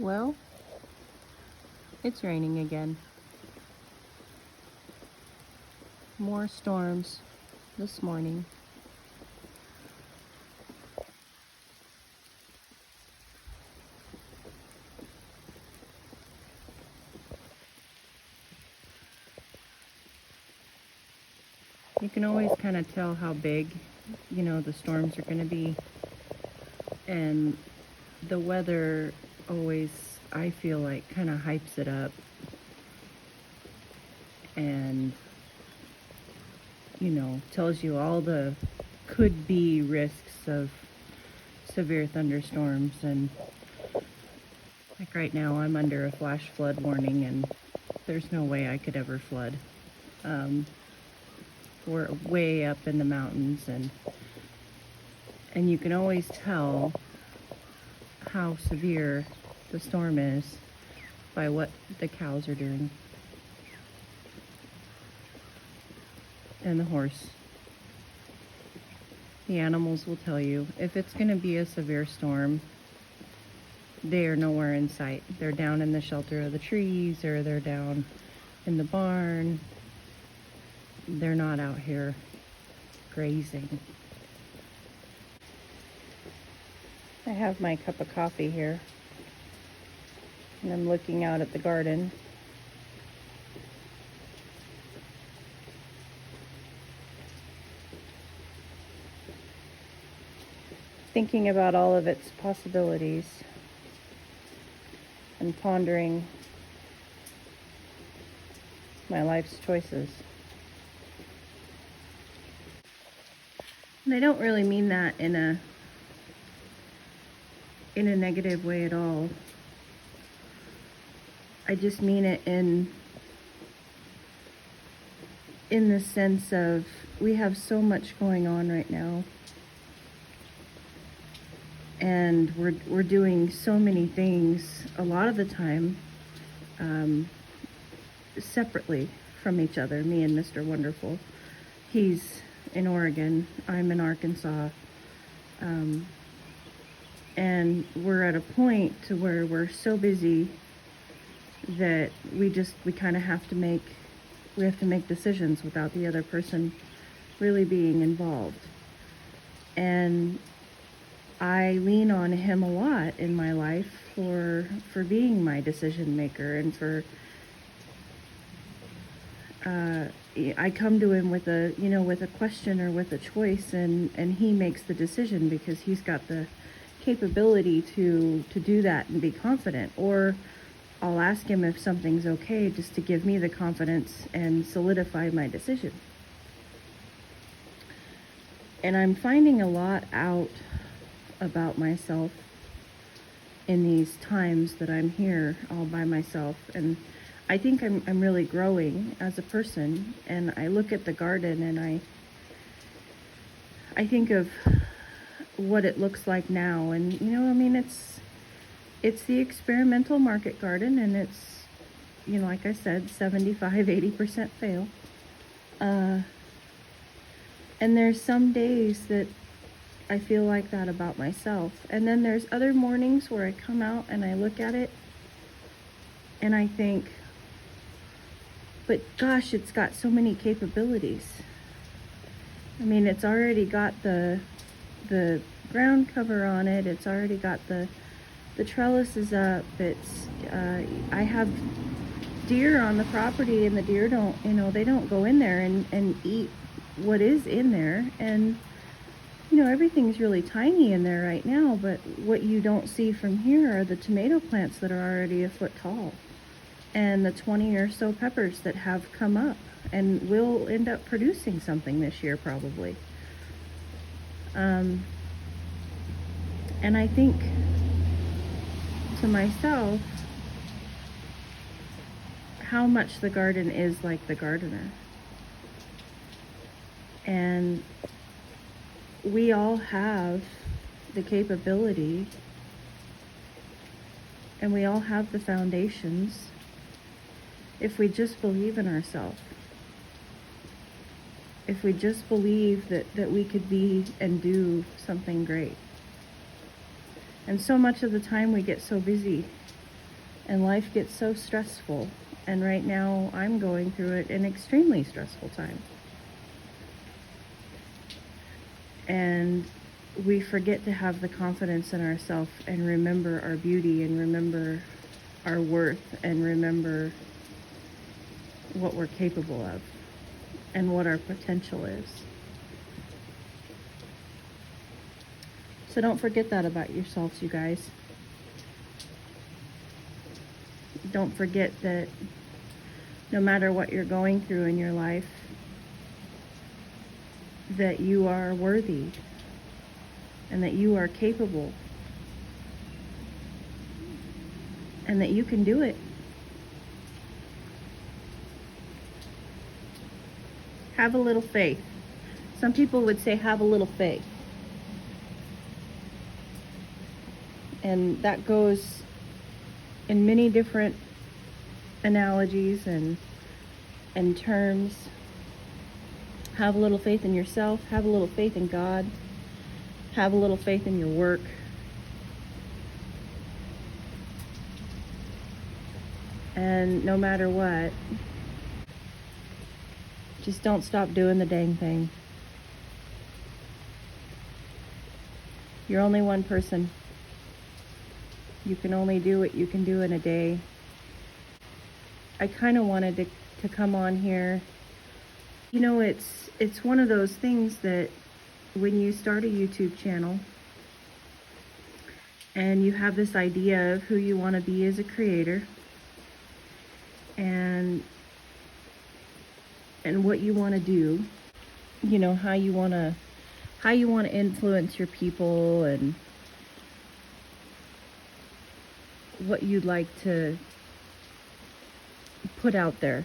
Well, it's raining again. More storms this morning. You can always kind of tell how big, the storms are going to be. And the weather always, I feel like, kind of hypes it up. And, tells you all the could be risks of severe thunderstorms. And like right now, I'm under a flash flood warning, and there's no way I could ever flood. We're way up in the mountains, and you can always tell how severe the storm is by what the cows are doing. And the horse. The animals will tell you if it's going to be a severe storm, they are nowhere in sight. They're down in the shelter of the trees, or they're down in the barn. They're not out here grazing. I have my cup of coffee here, and I'm looking out at the garden. Thinking about all of its possibilities and pondering my life's choices. And I don't really mean that in a negative way at all. I just mean it in the sense of we have so much going on right now. And we're doing so many things a lot of the time separately from each other, me and Mr. Wonderful. He's in Oregon, I'm in Arkansas. And we're at a point to where we're so busy that we kind of have to make decisions without the other person really being involved. And I lean on him a lot in my life for being my decision maker, and for I come to him with a question or with a choice, and he makes the decision because he's got the capability to do that and be confident. Or I'll ask him if something's okay, just to give me the confidence and solidify my decision. And I'm finding a lot out about myself in these times that I'm here all by myself, and I think I'm really growing as a person. And I look at the garden, and I think of what it looks like now, and it's the experimental market garden, and it's like I said, 75-80% fail, and there's some days that I feel like that about myself. And then there's other mornings where I come out and I look at it and I think, but gosh, it's got so many capabilities. I mean, it's already got the ground cover on it. It's already got the trellises up. It's I have deer on the property, and the deer don't, they don't go in there and eat what is in there. And everything's really tiny in there right now, but what you don't see from here are the tomato plants that are already a foot tall, and the 20 or so peppers that have come up and will end up producing something this year probably. And I think to myself how much the garden is like the gardener. And we all have the capability, and we all have the foundations if we just believe in ourselves. If we just believe that we could be and do something great. And so much of the time we get so busy And life gets so stressful. And right now I'm going through an extremely stressful time. And we forget to have the confidence in ourselves and remember our beauty and remember our worth and remember what we're capable of and what our potential is. So don't forget that about yourselves, you guys. Don't forget that no matter what you're going through in your life, that you are worthy and that you are capable and that you can do it. Have a little faith. Some people would say have a little faith. And that goes in many different analogies and terms. Have a little faith in yourself. Have a little faith in God. Have a little faith in your work. And no matter what, just don't stop doing the dang thing. You're only one person. You can only do what you can do in a day. I kind of wanted to come on here. You know, it's one of those things that when you start a YouTube channel and you have this idea of who you want to be as a creator and what you want to do, you know, how you want to influence your people and what you'd like to put out there,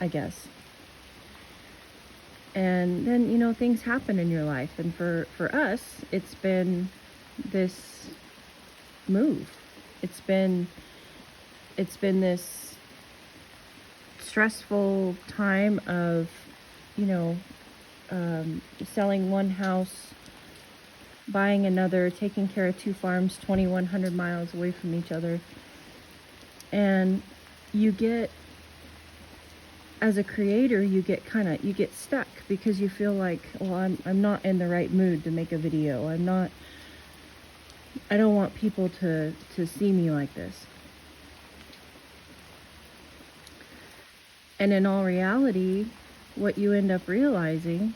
I guess. And then, you know, things happen in your life. And for us, it's been this move. It's been this stressful time of, you know, selling one house, buying another, taking care of 2 farms 2,100 miles away from each other. And you get, as a creator, you get stuck because you feel like, well, I'm not in the right mood to make a video. I don't want people to see me like this. And in all reality, what you end up realizing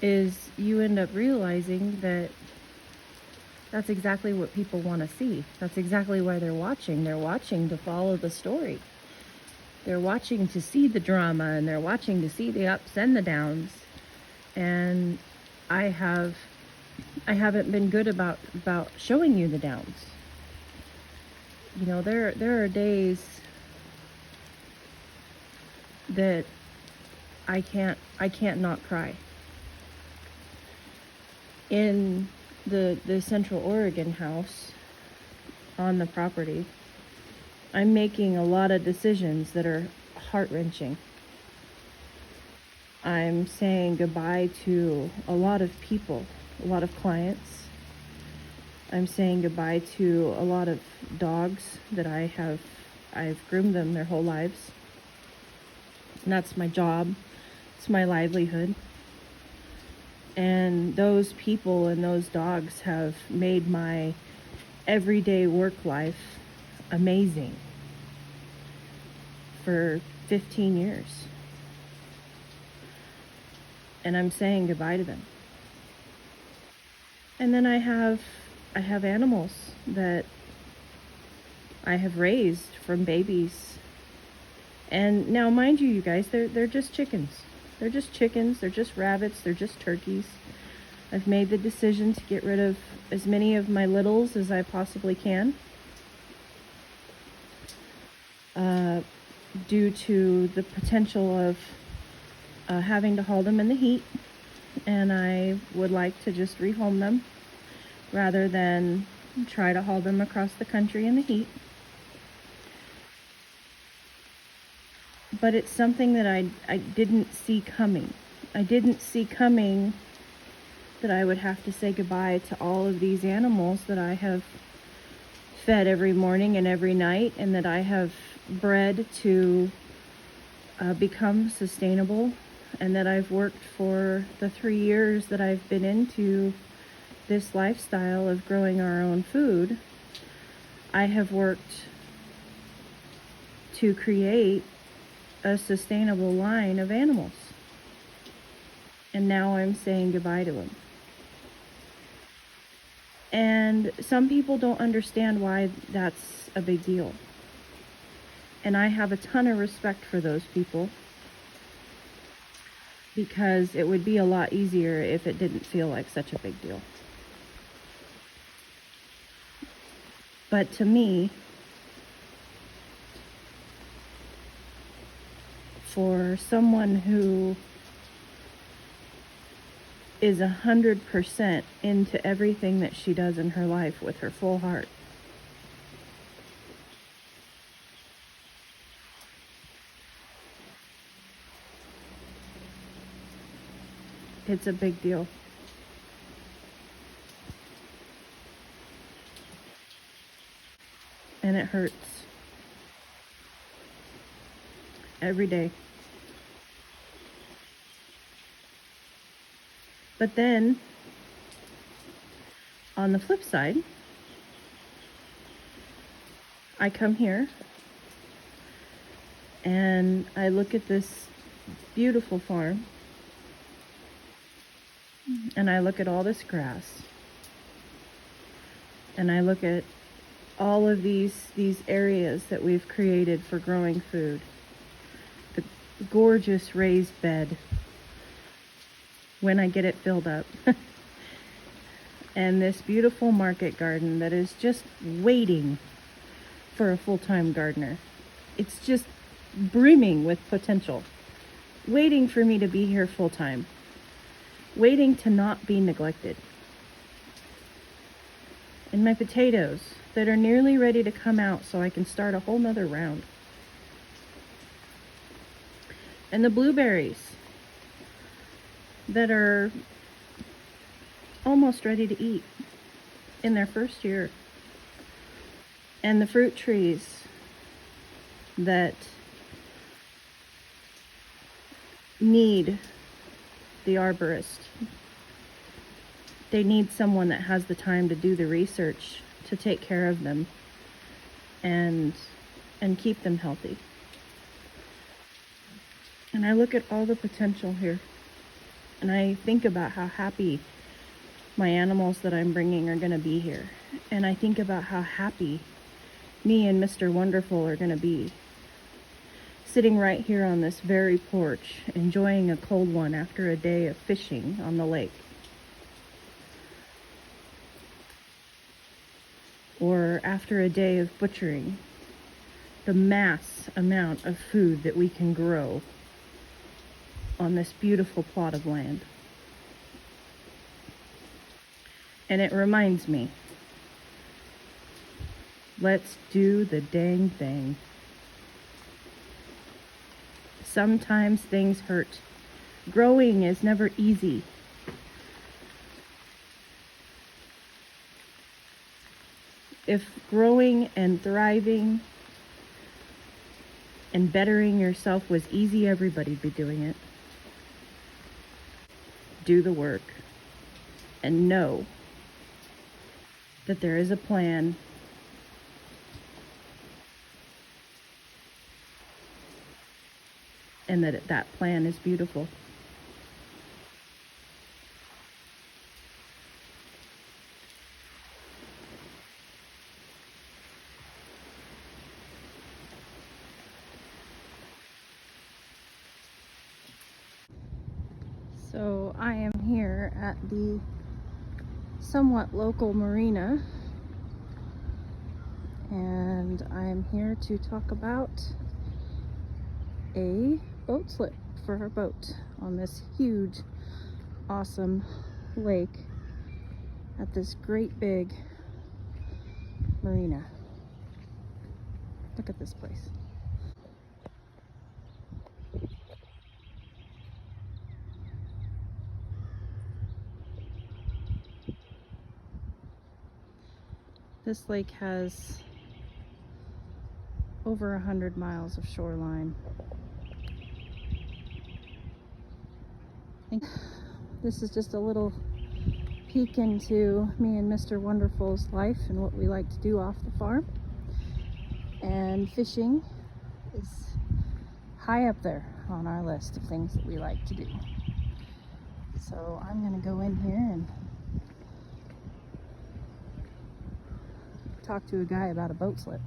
is that that's exactly what people want to see. That's exactly why they're watching. They're watching to follow the story. They're watching to see the drama, and they're watching to see the ups and the downs. And I haven't been good about showing you the downs. You know, there are days that I can't not cry. In the Central Oregon house on the property, I'm making a lot of decisions that are heart-wrenching. I'm saying goodbye to a lot of people, a lot of clients. I'm saying goodbye to a lot of dogs that I've groomed them their whole lives. And that's my job. It's my livelihood. And those people and those dogs have made my everyday work life amazing for 15 years. And I'm saying goodbye to them. And then I have animals that I have raised from babies. And now, mind you, you guys, they're just chickens. They're just chickens, they're just rabbits, they're just turkeys. I've made the decision to get rid of as many of my littles as I possibly can. Due to the potential of having to haul them in the heat. And I would like to just rehome them rather than try to haul them across the country in the heat. But it's something that I didn't see coming. I didn't see coming that I would have to say goodbye to all of these animals that I have fed every morning and every night, and that I have bred to become sustainable, and that I've worked for the 3 years that I've been into this lifestyle of growing our own food. I have worked to create a sustainable line of animals. And now I'm saying goodbye to them. And some people don't understand why that's a big deal. And I have a ton of respect for those people, because it would be a lot easier if it didn't feel like such a big deal. But to me, for someone who is 100% into everything that she does in her life with her full heart, it's a big deal. And it hurts every day. But then, on the flip side, I come here and I look at this beautiful farm, and I look at all this grass, and I look at all of these areas that we've created for growing food. The gorgeous raised bed, when I get it filled up. And this beautiful market garden that is just waiting for a full-time gardener. It's just brimming with potential, waiting for me to be here full-time, waiting to not be neglected. And my potatoes that are nearly ready to come out so I can start a whole nother round. And the blueberries that are almost ready to eat in their first year. And the fruit trees that need the arborist. They need someone that has the time to do the research, to take care of them and keep them healthy. And I look at all the potential here, and I think about how happy my animals that I'm bringing are going to be here. And I think about how happy me and Mr. Wonderful are going to be, sitting right here on this very porch, enjoying a cold one after a day of fishing on the lake. Or after a day of butchering the mass amount of food that we can grow on this beautiful plot of land. And it reminds me, let's do the dang thing. Sometimes things hurt. Growing is never easy. If growing and thriving and bettering yourself was easy, everybody'd be doing it. Do the work and know that there is a plan, and that plan is beautiful. So I am here at the somewhat local marina, and I'm here to talk about a boat slip for our boat on this huge, awesome lake at this great big marina. Look at this place. This lake has over 100 miles of shoreline. This is just a little peek into me and Mr. Wonderful's life and what we like to do off the farm. And fishing is high up there on our list of things that we like to do. So I'm gonna go in here and talk to a guy about a boat slip.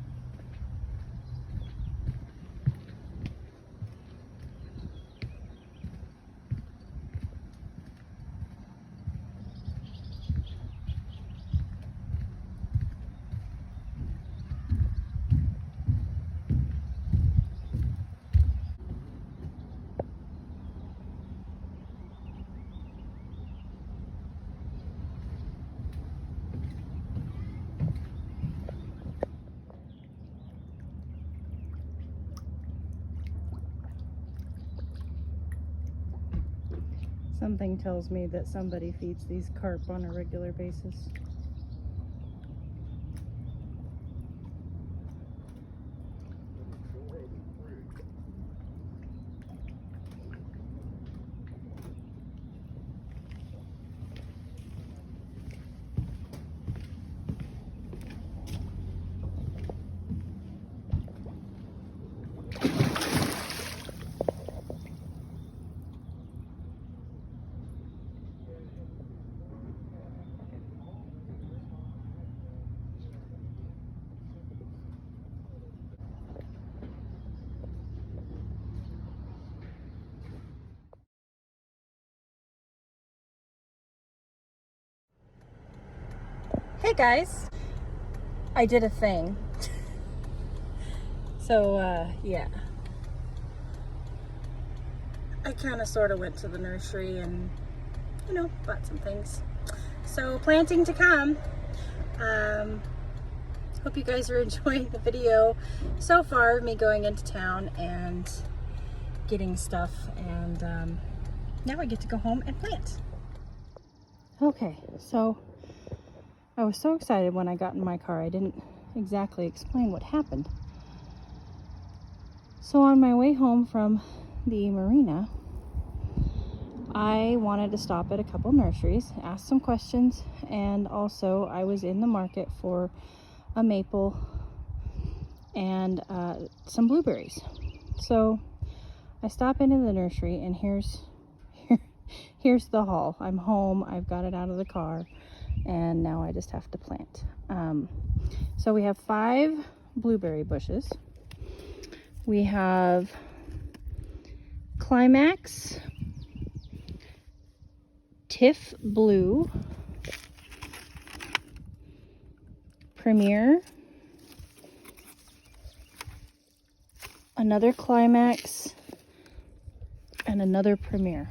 Something tells me that somebody feeds these carp on a regular basis. Hey guys, I did a thing. So yeah, I kind of sort of went to the nursery and, you know, bought some things. So planting to come. Hope you guys are enjoying the video so far of me going into town and getting stuff, and now I get to go home and plant. Okay, so I was so excited when I got in my car. I didn't exactly explain what happened. So on my way home from the marina, I wanted to stop at a couple nurseries, ask some questions, and also I was in the market for a maple and some blueberries. So I stop into the nursery, and here's the haul. I'm home, I've got it out of the car, and now I just have to plant. So we have 5 blueberry bushes. We have Climax, Tiff Blue, Premier, another Climax, and another Premier.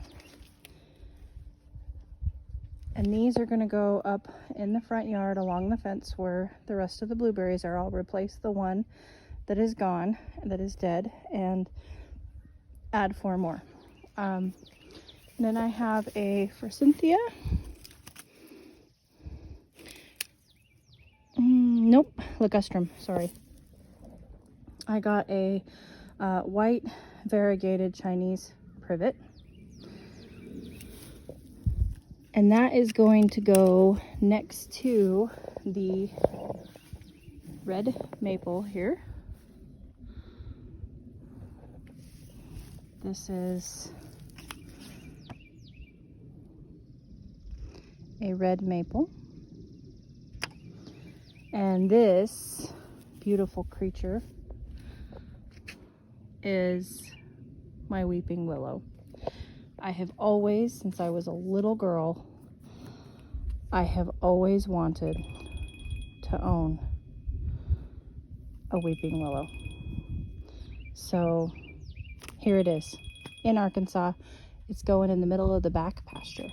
And these are going to go up in the front yard along the fence where the rest of the blueberries are. I'll replace the one that is gone, that is dead, and add 4 more. And then I have a Forsythia. Nope, ligustrum, sorry. I got a white variegated Chinese privet. And that is going to go next to the red maple here. This is a red maple. And this beautiful creature is my weeping willow. I have always, since I was a little girl, I have always wanted to own a weeping willow. So here it is in Arkansas. It's going in the middle of the back pasture.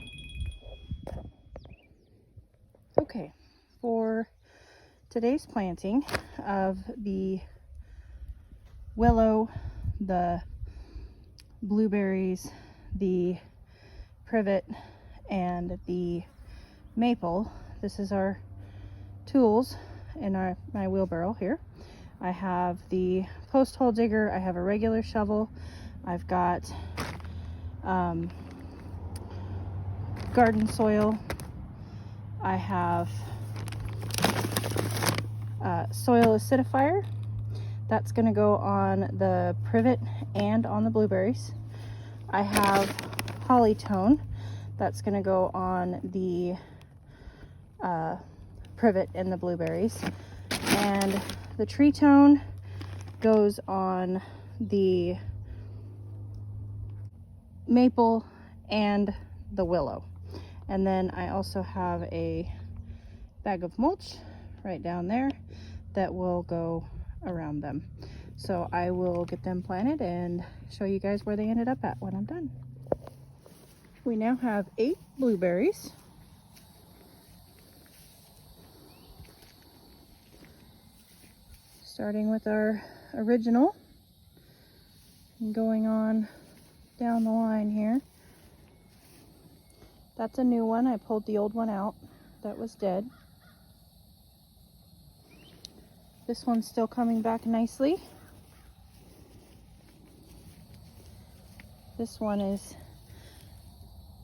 Okay, for today's planting of the willow, the blueberries, the privet, and the maple, this is our tools in my wheelbarrow here. I have the post hole digger, I have a regular shovel, I've got garden soil, I have soil acidifier. That's going to go on the privet and on the blueberries. I have polytone. That's going to go on the privet and the blueberries. And the tree tone goes on the maple and the willow. And then I also have a bag of mulch right down there that will go around them. So I will get them planted and show you guys where they ended up at when I'm done. We now have 8 blueberries. Starting with our original and going on down the line here. That's a new one. I pulled the old one out. That was dead. This one's still coming back nicely. This one is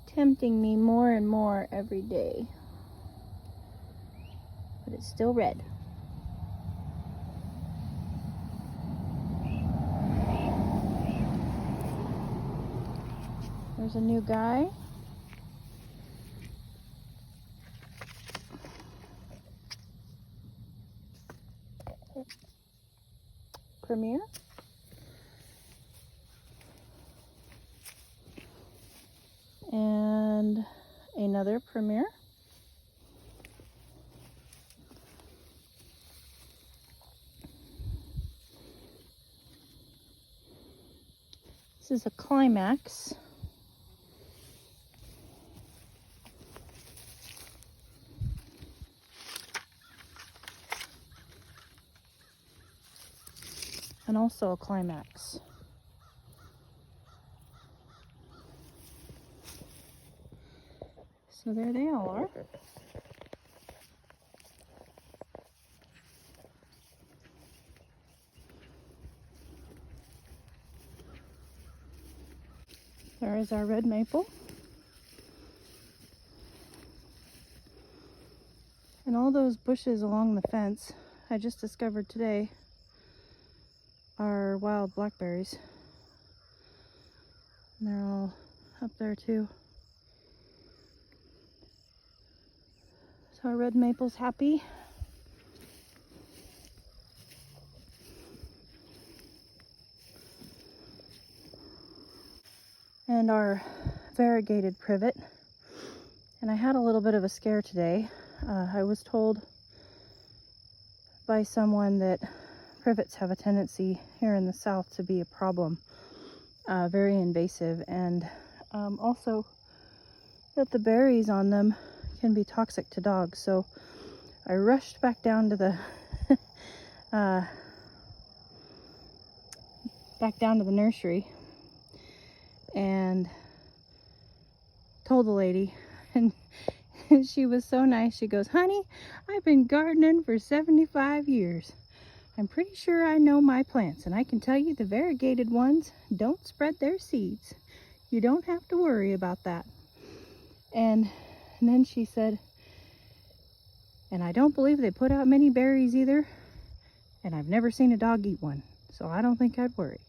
tempting me more and more every day. But it's still red. There's a new guy. Premier. And another Premier. This is a Climax. And also a Climax. So there they all are. There is our red maple. And all those bushes along the fence, I just discovered today, are wild blackberries. And they're all up there too. So our red maple's happy. And our variegated privet. And I had a little bit of a scare today. I was told by someone that privets have a tendency here in the south to be a problem, very invasive, and also that the berries on them can be toxic to dogs. So I rushed back down to the nursery and told the lady, and she was so nice. She goes, "Honey, I've been gardening for 75 years. I'm pretty sure I know my plants, and I can tell you the variegated ones don't spread their seeds. You don't have to worry about that." And then she said, "And I don't believe they put out many berries either, and I've never seen a dog eat one, so I don't think I'd worry.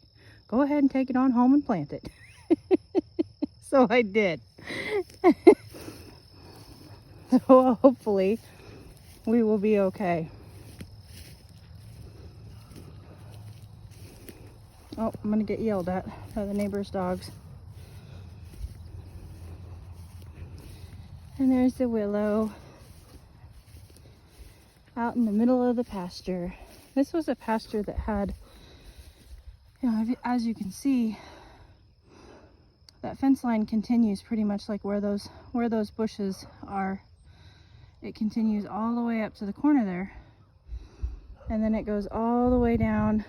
Go ahead and take it on home and plant it." So I did. So hopefully we will be okay. Oh, I'm gonna get yelled at by the neighbor's dogs. And there's the willow out in the middle of the pasture. This was a pasture that had, you know, as you can see, that fence line continues pretty much like where those bushes are. It continues all the way up to the corner there, and then it goes all the way down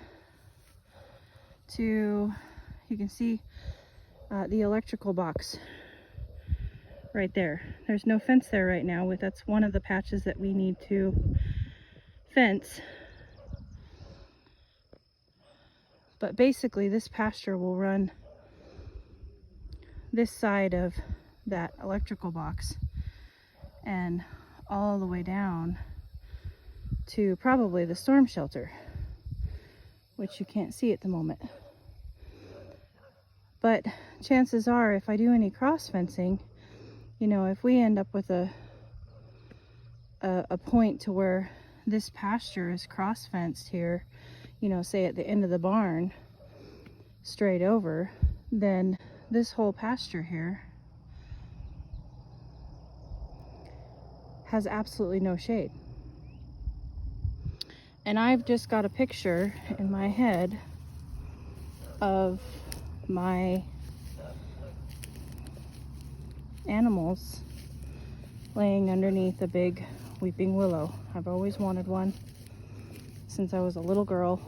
to, you can see the electrical box right there. There's no fence there right now. That's one of the patches that we need to fence. But basically this pasture will run this side of that electrical box and all the way down to probably the storm shelter, which you can't see at the moment. But chances are, if I do any cross fencing, you know, if we end up with a point to where this pasture is cross fenced here, you know, say at the end of the barn, straight over, then this whole pasture here has absolutely no shade. And I've just got a picture in my head of my animals laying underneath a big weeping willow. I've always wanted one since I was a little girl,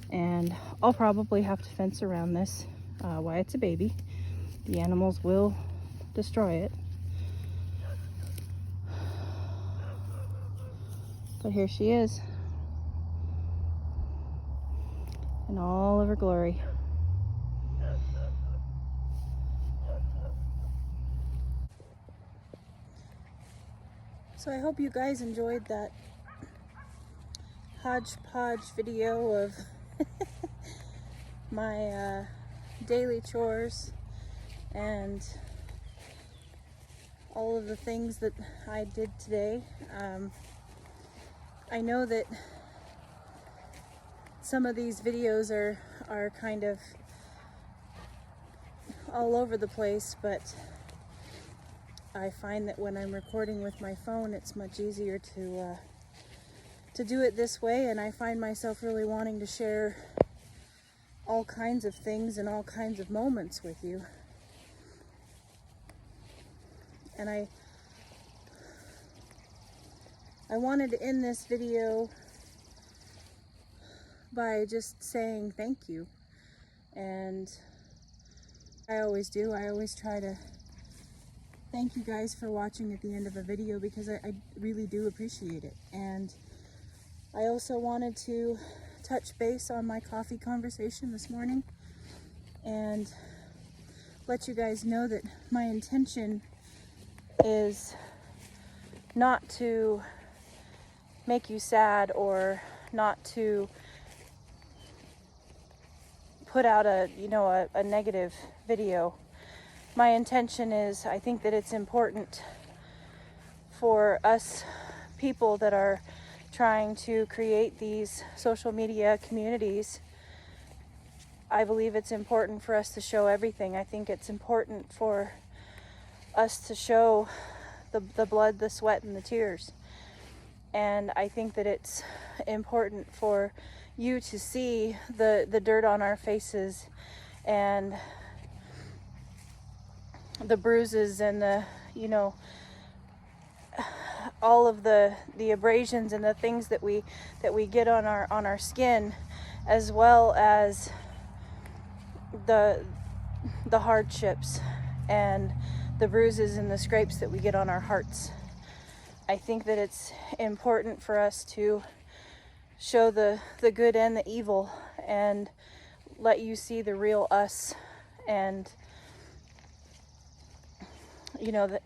and I'll probably have to fence around this while it's a baby. The animals will destroy it. But here she is in all of her glory. So I hope you guys enjoyed that hodgepodge video of my daily chores and all of the things that I did today. I know that some of these videos are kind of all over the place, but I find that when I'm recording with my phone, it's much easier to do it this way, and I find myself really wanting to share all kinds of things and all kinds of moments with you. And I wanted to end this video by just saying thank you. And I always do. I always try to thank you guys for watching at the end of a video, because I really do appreciate it. And I also wanted to touch base on my coffee conversation this morning and let you guys know that my intention is not to make you sad or not to put out a negative video. My intention is, I think that it's important for us people that are trying to create these social media communities. I believe it's important for us to show everything. I think it's important for us to show the blood, the sweat, and the tears. And I think that it's important for you to see the dirt on our faces and the bruises and the, all of the abrasions and the things that we get on our skin, as well as the hardships and the bruises and the scrapes that we get on our hearts. I think that it's important for us to show the good and the evil and let you see the real us, and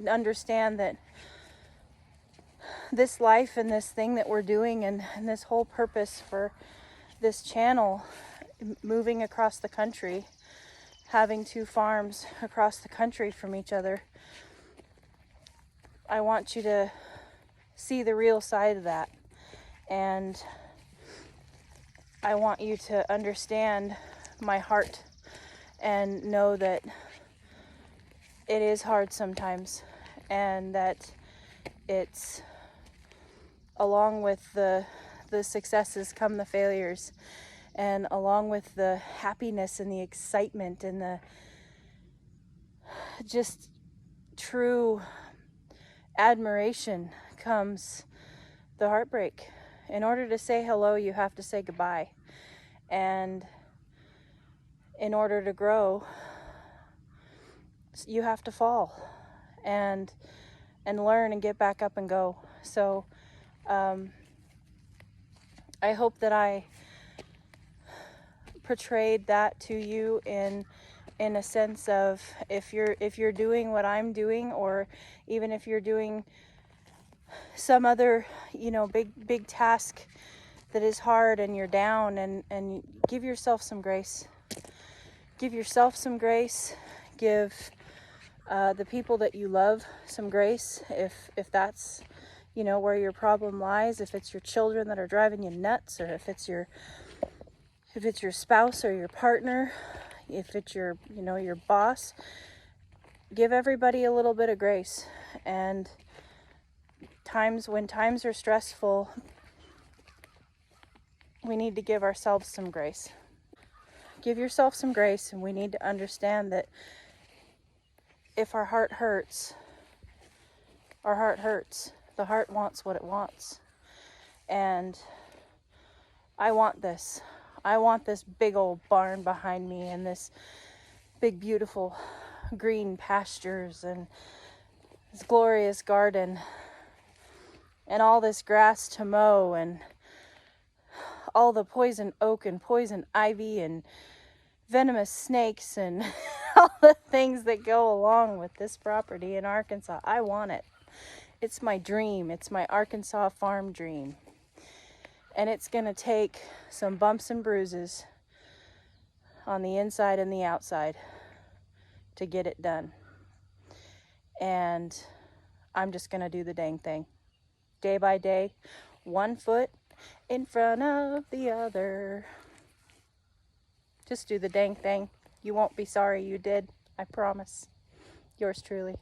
understand that this life and this thing that we're doing and this whole purpose for this channel, moving across the country, having 2 farms across the country from each other, I want you to see the real side of that. And I want you to understand my heart and know that it is hard sometimes, and that it's, along with the successes come the failures, and along with the happiness and the excitement and the just true admiration comes the heartbreak. In order to say hello, you have to say goodbye. And in order to grow, you have to fall and learn and get back up and go. So I hope that I portrayed that to you in a sense of, if you're doing what I'm doing, or even if you're doing some other, big task that is hard, and you're down, and give yourself some grace. Give yourself some grace. Give the people that you love some grace, if that's where your problem lies. If it's your children that are driving you nuts, or if it's your spouse or your partner, if it's your boss, give everybody a little bit of grace. And when times are stressful, we need to give ourselves some grace. Give yourself some grace, and we need to understand that if our heart hurts, our heart hurts. The heart wants what it wants. And I want this. I want this big old barn behind me, and this big, beautiful green pastures, and this glorious garden, and all this grass to mow, and all the poison oak and poison ivy and venomous snakes and all the things that go along with this property in Arkansas. I want it. It's my dream. It's my Arkansas farm dream. And it's going to take some bumps and bruises on the inside and the outside to get it done. And I'm just going to do the dang thing. Day by day, one foot in front of the other. Just do the dang thing. You won't be sorry you did. I promise. Yours truly.